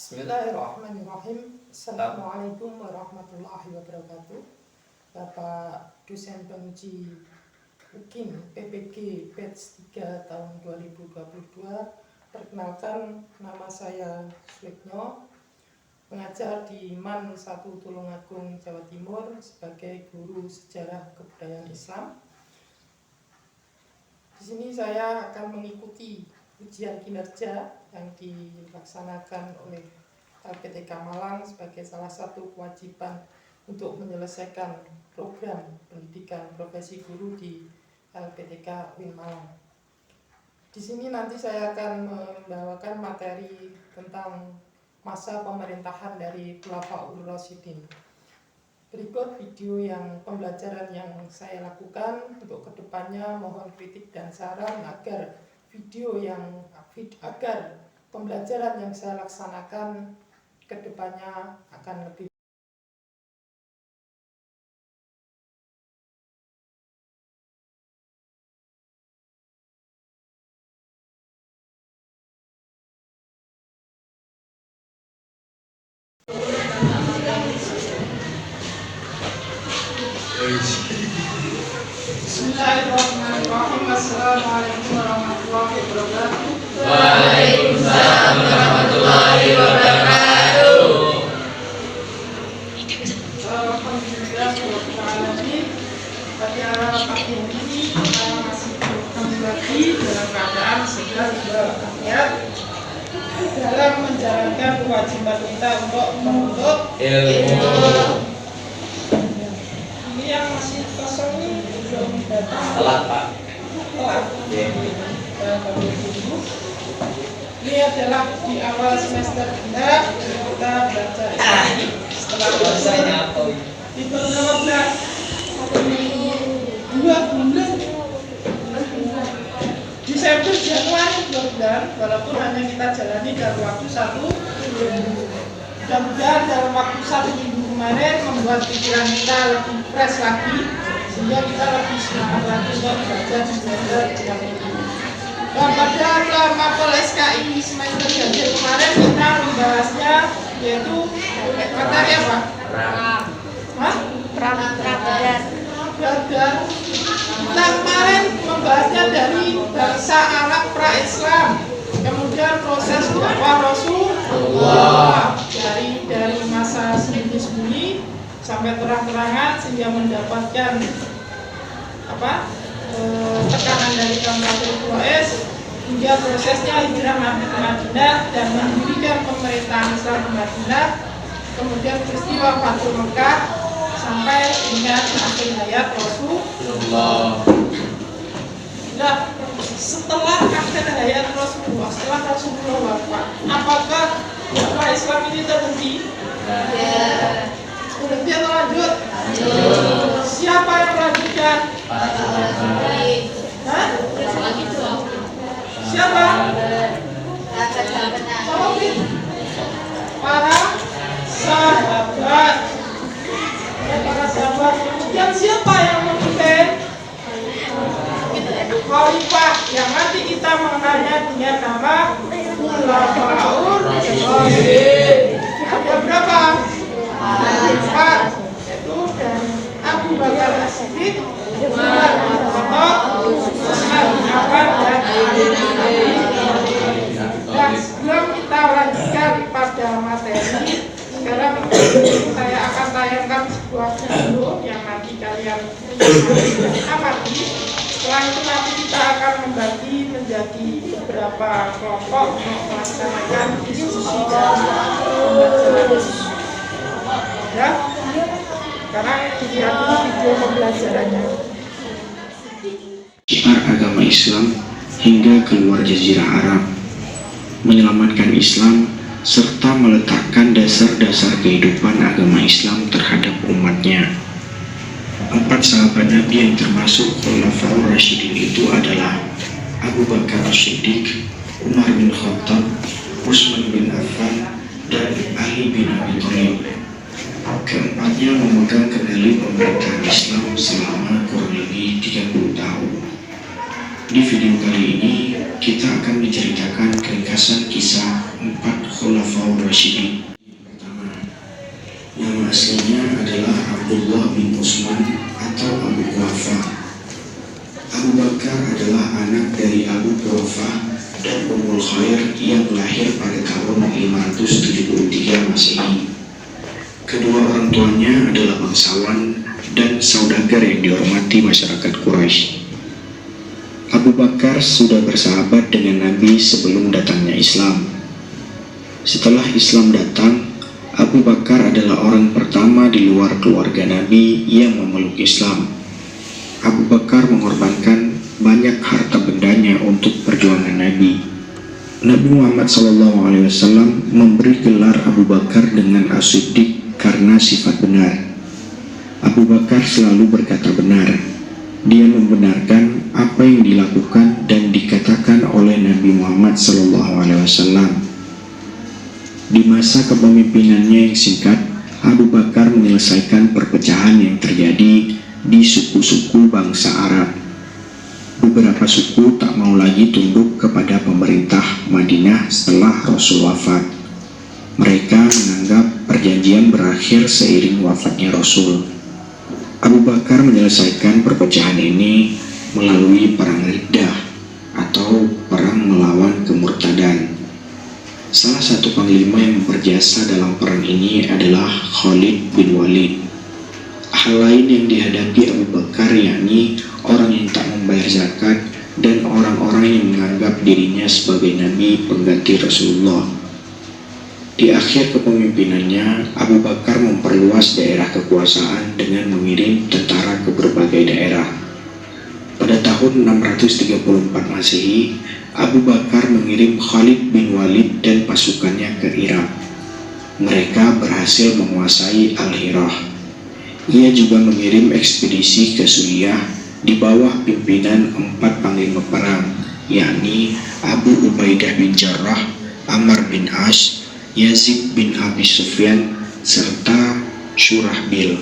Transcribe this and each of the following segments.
Bismillahirrahmanirrahim. Assalamualaikum warahmatullahi wabarakatuh. Bapak dosen penguji UKIM PPG batch 3 tahun 2022. Perkenalkan, nama saya Suitnyo, mengajar di MAN 1 Tulungagung, Jawa Timur sebagai guru sejarah kebudayaan Islam. Di sini saya akan mengikuti ujian kinerja yang dilaksanakan oleh LPTK Malang sebagai salah satu kewajiban untuk menyelesaikan program pendidikan profesi guru di LPTK UIN Malang. Di sini nanti saya akan membawakan materi tentang masa pemerintahan dari Khulafaur Rasyidin. Berikut video yang pembelajaran yang saya lakukan. Untuk kedepannya mohon kritik dan saran agar pembelajaran yang saya laksanakan kedepannya akan lebih Bismillahirrahmanirrahim. Assalamualaikum warahmatullahi wabarakatuh. Waalaikumsalam warahmatullahi wabarakatuh. Pada pagi ini kita masih kembali dalam keadaan segar berkait dalam menjalankan kewajiban kita untuk menuntut Ilmu. Ini yang masih kosong ini belum datang. Telat, Pak. Telat. Ini adalah di awal semester kita belajar ini. Setelah Bahasanya apa? Di beberapa bulan 2 bulan Desember Januari 2 bulan, walaupun hanya kita jalani dalam waktu 1 minggu. Mudah-mudahan dalam waktu 1 minggu kemarin membuat pikiran kita lebih fresh lagi, sehingga kita lebih semangat lagi untuk belajar di semester ini. Dan pada mapel SKI semester ganjil kemarin kita membahasnya yaitu materi apa? Prabadan. Kita kemarin membahasnya dari bangsa Arab pra-Islam, kemudian proses dakwah Rasulullah dari masa sembunyi-sembunyi sampai terang-terangan sehingga mendapatkan tekanan dari kaum kafir Quraisy, hingga prosesnya hijrah Nabi ke Madinah dan mendirikan pemerintahan Islam di Madinah, kemudian peristiwa Fathul Mekah sampai dengan akhir hayat Rasulullah. Nah, setelah akhir hayat Rasulullah, setelah Rasulullah wafat, apakah dakwah Islam ini terhenti? Berhenti atau lanjut? Siapa yang melanjutkan? Siapa? Para sahabat. Kemudian siapa yang memimpin? Khalifah, yang nanti kita mengenalnya dengan nama Khulafaur Rasyidin. Ada berapa? 4, yaitu dari Abu Bakar As-Siddiq, Umar bin Khattab, Utsman bin Affan, dan Ali bin Abi Thalib. Dan sebelum kita lanjutkan pada materi, sekarang saya akan tayangkan sebuah video yang nanti kalian amati. Setelah itu nanti kita akan membagi menjadi beberapa kelompok untuk melaksanakan diskusi dan pembelajaran. Ya, sekarang dilihat dulu video pembelajarannya. Syiar agama Islam hingga keluar jazirah Arab, menyelamatkan Islam serta meletakkan dasar-dasar kehidupan agama Islam terhadap umatnya. 4 sahabat Nabi yang termasuk Khulafaur Rasyidin itu adalah Abu Bakar As-Siddiq, Umar bin Khattab, Utsman bin Affan, dan Ali bin Abi Thalib. Keempatnya memegang kendali pemerintahan Islam selama kurang lebih 30 tahun. Di video kali ini kita akan menceritakan ringkasan kisah 4 Khulafaur Rasyidin Abdullah bin Utsman atau Abu Quhafa. Abu Bakar adalah anak dari Abu Quhafa dan Ummul Khair yang lahir pada tahun 573 Masehi. Kedua orang tuanya adalah bangsawan dan saudagar yang dihormati masyarakat Quraisy. Abu Bakar sudah bersahabat dengan Nabi sebelum datangnya Islam. Setelah Islam datang, Abu Bakar adalah orang pertama di luar keluarga Nabi yang memeluk Islam. Abu Bakar mengorbankan banyak harta bendanya untuk perjuangan Nabi. Nabi Muhammad SAW memberi gelar Abu Bakar dengan As-Siddiq karena sifat benar. Abu Bakar selalu berkata benar. Dia membenarkan apa yang dilakukan dan dikatakan oleh Nabi Muhammad SAW. Di masa kepemimpinannya yang singkat, Abu Bakar menyelesaikan perpecahan yang terjadi di suku-suku bangsa Arab. Beberapa suku tak mau lagi tunduk kepada pemerintah Madinah setelah Rasul wafat. Mereka menganggap perjanjian berakhir seiring wafatnya Rasul. Abu Bakar menyelesaikan perpecahan ini melalui perang Riddah atau perang melawan kemurtadan. Salah satu panglima yang berjasa dalam perang ini adalah Khalid bin Walid. Hal lain yang dihadapi Abu Bakar yakni orang yang tak membayar zakat dan orang-orang yang menganggap dirinya sebagai nabi pengganti Rasulullah. Di akhir kepemimpinannya, Abu Bakar memperluas daerah kekuasaan dengan mengirim tentara ke berbagai daerah. Pada tahun 634 Masehi, Abu Bakar mengirim Khalid bin Walid dan pasukannya ke Irak. Mereka berhasil menguasai Al-Hirah. Ia juga mengirim ekspedisi ke Suriah di bawah pimpinan 4 panglima perang, yakni Abu Ubaidah bin Jarrah, Ammar bin Ash, Yazid bin Abi Sufyan, serta Syurahbil.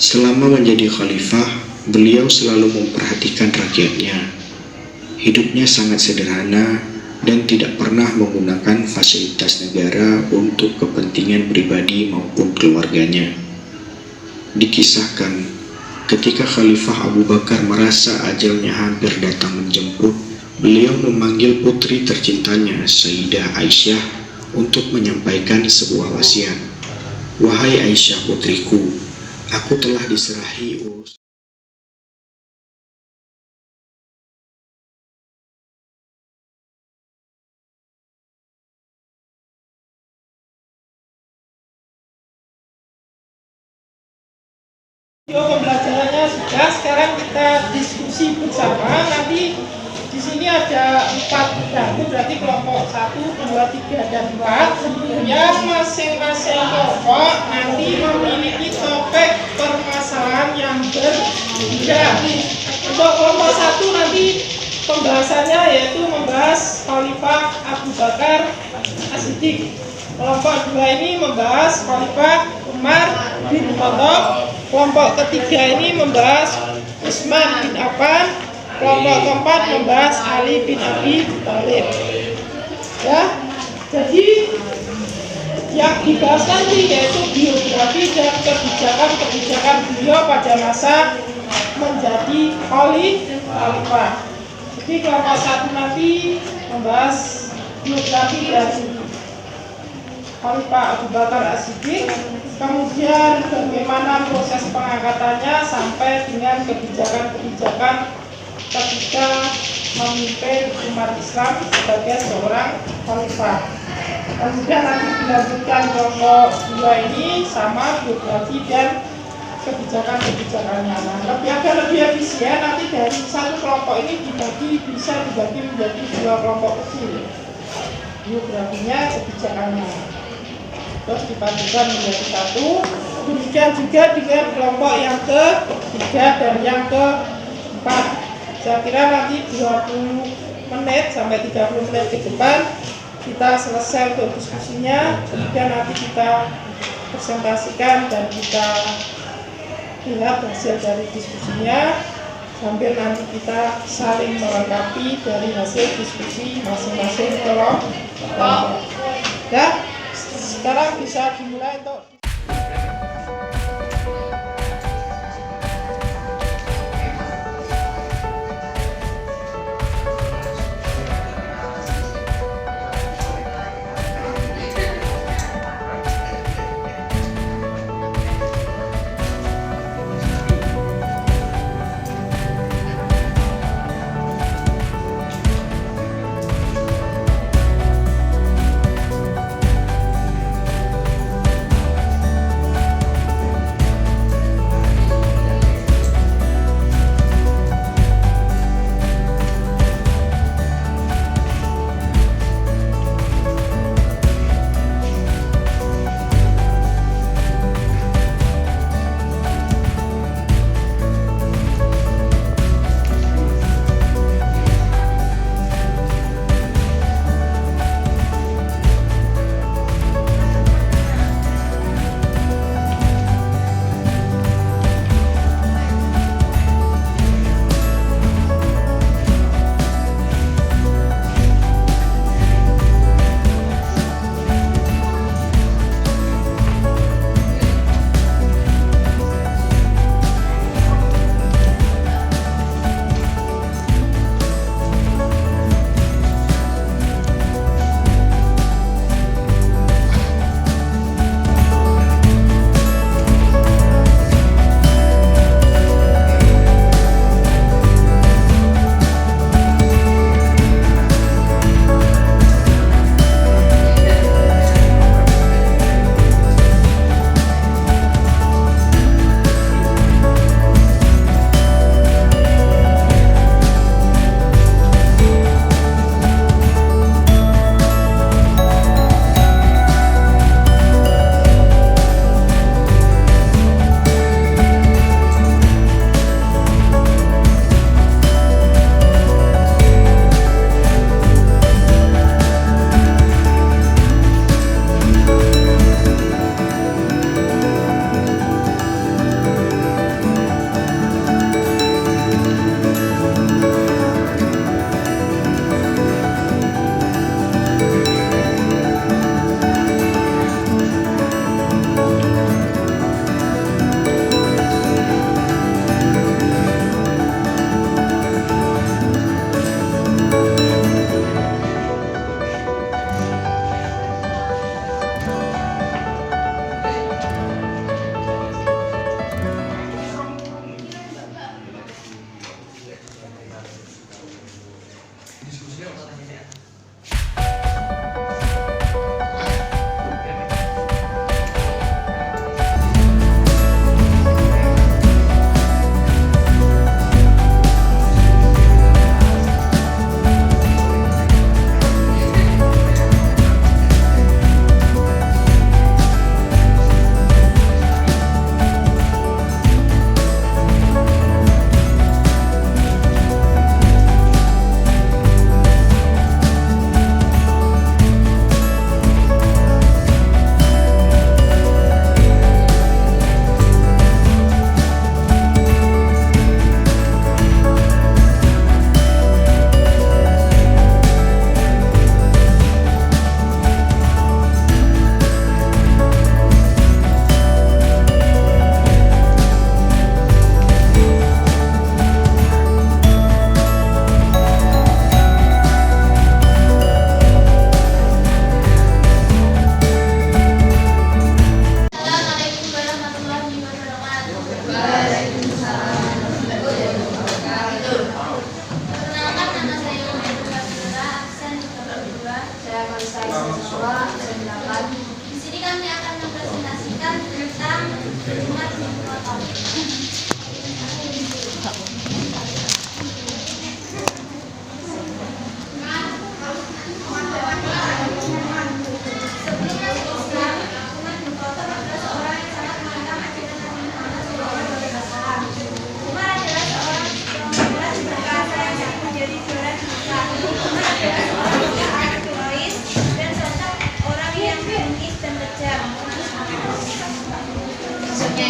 Selama menjadi khalifah, beliau selalu memperhatikan rakyatnya. Hidupnya sangat sederhana dan tidak pernah menggunakan fasilitas negara untuk kepentingan pribadi maupun keluarganya. Dikisahkan, ketika Khalifah Abu Bakar merasa ajalnya hampir datang menjemput, beliau memanggil putri tercintanya, Sayyidah Aisyah, untuk menyampaikan sebuah wasiat. Wahai Aisyah putriku, aku telah diserahi urus. Pembelajarannya sudah, sekarang kita diskusi bersama. Nanti di sini ada 4 dapur, berarti kelompok 1, 2, 3, dan 4. Yang masing-masing kelompok nanti memiliki topik permasalahan yang berbeda. Untuk kelompok 1 nanti pembahasannya yaitu membahas Khalifah Abu Bakar As-Siddiq. Kelompok 2 ini membahas Khalifah Umar bin Khattab. Kelompok ketiga ini membahas Utsman bin Affan. Kelompok keempat membahas Ali bin Abi Thalib. Ya, jadi yang dibahas nanti yaitu biografi dan kebijakan-kebijakan beliau pada masa menjadi khalifah. Jadi kelompok 1 nanti membahas biografi dari Khalifah Abu Bakar As-Siddiq, kemudian bagaimana proses pengangkatannya sampai dengan kebijakan-kebijakan ketika memimpin umat Islam sebagai seorang khalifah. Kemudian nanti dilanjutkan kelompok 2 ini sama biografi dan kebijakan-kebijakannya. Nah, lebih efisien nanti dari satu kelompok ini bisa dibagi menjadi 2 kelompok kecil. Biografinya, kebijakannya. Terus dipadukan menjadi 1. Demikian juga dengan kelompok yang ke-3 dan yang ke-4. Saya kira nanti 20 menit sampai 30 menit ke depan kita selesai untuk diskusinya. Kemudian nanti kita presentasikan dan kita lihat hasil dari diskusinya, sambil nanti kita saling melengkapi dari hasil diskusi masing-masing kelompok. Ya, sekarang bisa dimulai untuk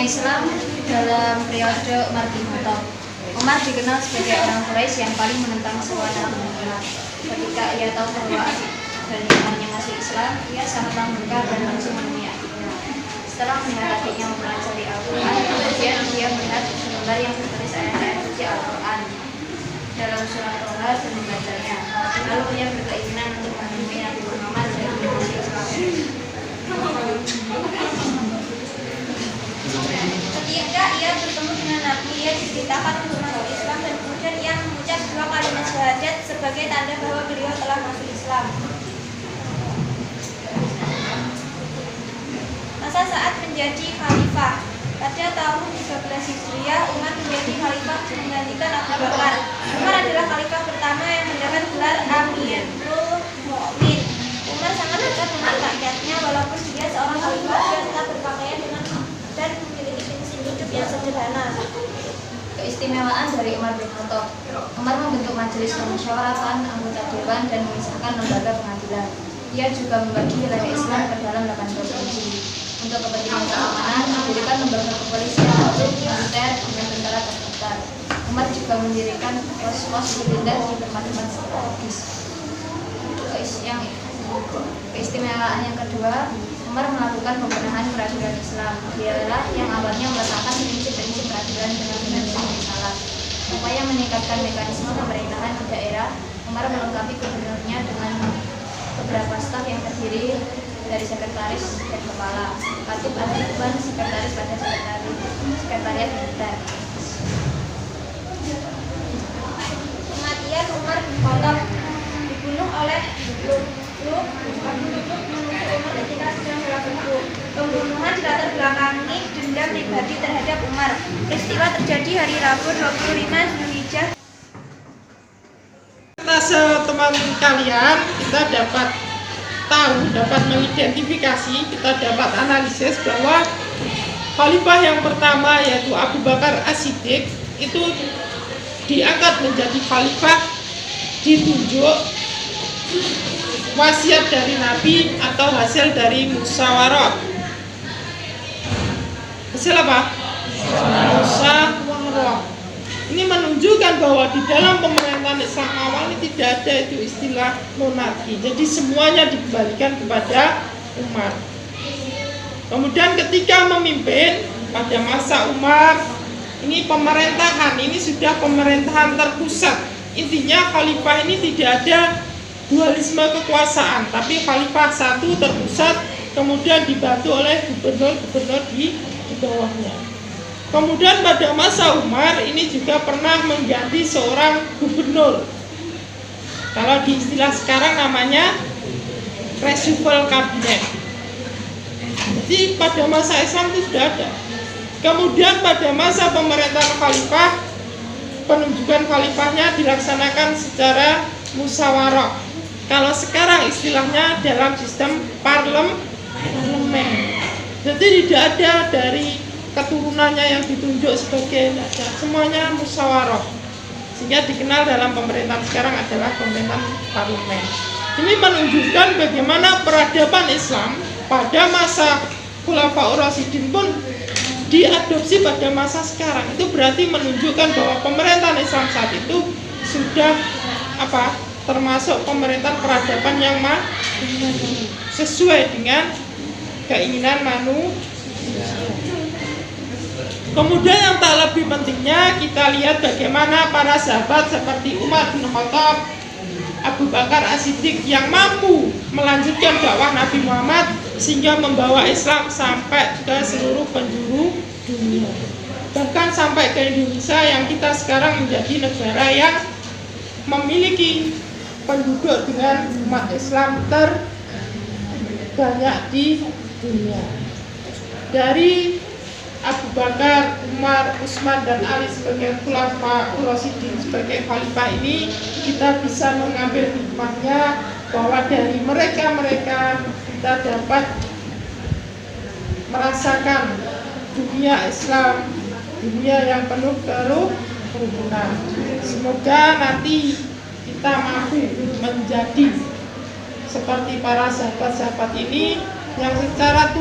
Islam dalam periode Umar bin Khattab. Umar dikenal sebagai orang Quraisy yang paling menentang semua dalam Islam. Ketika ia tahu bahwa dan imannya masih Islam, ia sangat murka dan langsung menemui adiknya. Setelah melihat adiknya mempelajari Al-Quran, kemudian dia melihat lembar yang tertulis ayat-ayat suci Al-Quran dalam surah Toha dan membacanya. Lalu ia berkeinginan untuk menemui Nabi Muhammad dan masih Islam. Ketika ia bertemu dengan Nabi, ia diceritakan untuk masuk Islam dan kemudian ia mengucap 2 kalimat syahadat sebagai tanda bahwa beliau telah masuk Islam. Masa saat menjadi khalifah. Pada tahun 13 Hijriah, Umar menjadi khalifah menggantikan Abu Bakar. Umar adalah khalifah pertama yang mendapat gelar Amirul Mukminin. Umar sangat dekat dengan rakyatnya, walaupun dia seorang khalifah, dia tetap berpakaian dengan dan memiliki prinsip hidup yang sederhana. Keistimewaan dari Umar bin Khattab. Umar membentuk majelis pemusyawaratan anggota dewan dan memisahkan lembaga pengadilan. Ia juga membagi wilayah Islam ke dalam 8 provinsi. Untuk kepentingan keamanan, mendirikan lembaga kepolisian, militer, dan tentara terdaftar. Umar juga mendirikan pos-pos militer di tempat-tempat strategis. Keistimewaan yang kedua, Umar melakukan pembenahan peradilan Islam. Dialah yang awalnya meletakkan prinsip-prinsip peradilan dengan benar dan bersalah. Upaya meningkatkan mekanisme pemerintahan di daerah, Umar melengkapi gubernurnya dengan beberapa staf yang terdiri dari sekretaris dan kepala, katib al-Ikhwan, sekretaris pada sekretariat militer. Kematian Umar bin Khattab. Dibunuh oleh Abu Lu'lu'ah menuduh Umar ketika sedang sholat subuh. Pembunuhan dilatar belakangi dendam pribadi terhadap Umar. Peristiwa terjadi hari Rabu 25 Zulhijjah. Teman kalian, kita dapat mengidentifikasi, kita dapat analisis bahwa khalifah yang pertama yaitu Abu Bakar As-Siddiq itu diangkat menjadi khalifah, ditunjuk wasiat dari Nabi atau hasil dari musyawarah. Hasil apa? Musyawarah. Ini menunjukkan bahwa di dalam pemerintahan Islam awal ini tidak ada itu istilah monarki. Jadi semuanya dikembalikan kepada Umar. Kemudian ketika memimpin pada masa Umar, ini pemerintahan ini sudah pemerintahan terpusat. Intinya khalifah ini tidak ada dualisme kekuasaan, tapi khalifah satu terpusat, kemudian dibantu oleh gubernur-gubernur di bawahnya. Kemudian pada masa Umar ini juga pernah mengganti seorang gubernur. Kalau di istilah sekarang namanya reshuffle kabinet. Jadi pada masa Islam itu sudah ada. Kemudian pada masa pemerintahan khalifah, penunjukan khalifahnya dilaksanakan secara musyawarah. Kalau sekarang istilahnya dalam sistem parlemen. Jadi tidak ada dari keturunannya yang ditunjuk sebagai raja, semuanya musyawarah, sehingga dikenal dalam pemerintahan sekarang adalah pemerintahan parlemen. Ini menunjukkan bagaimana peradaban Islam pada masa Khulafaur Rasyidin pun diadopsi pada masa sekarang. Itu berarti menunjukkan bahwa pemerintahan Islam saat itu sudah termasuk pemerintahan peradaban yang sesuai dengan keinginan manusia. Kemudian yang tak lebih pentingnya, kita lihat bagaimana para sahabat seperti Umar bin Khattab, Abu Bakar As-Siddiq yang mampu melanjutkan dakwah Nabi Muhammad sehingga membawa Islam sampai ke seluruh penjuru dunia. Bahkan sampai ke Indonesia yang kita sekarang menjadi negara yang memiliki penduduk dengan umat Islam terbanyak di dunia. Dari Abu Bakar, Umar, Utsman, dan Ali sebagai Khulafaur Rasyidin sebagai khalifah ini, kita bisa mengambil hikmahnya bahwa dari mereka kita dapat merasakan dunia Islam, dunia yang penuh kerukunan. Semoga nanti kita mampu menjadi seperti para sahabat-sahabat ini yang secara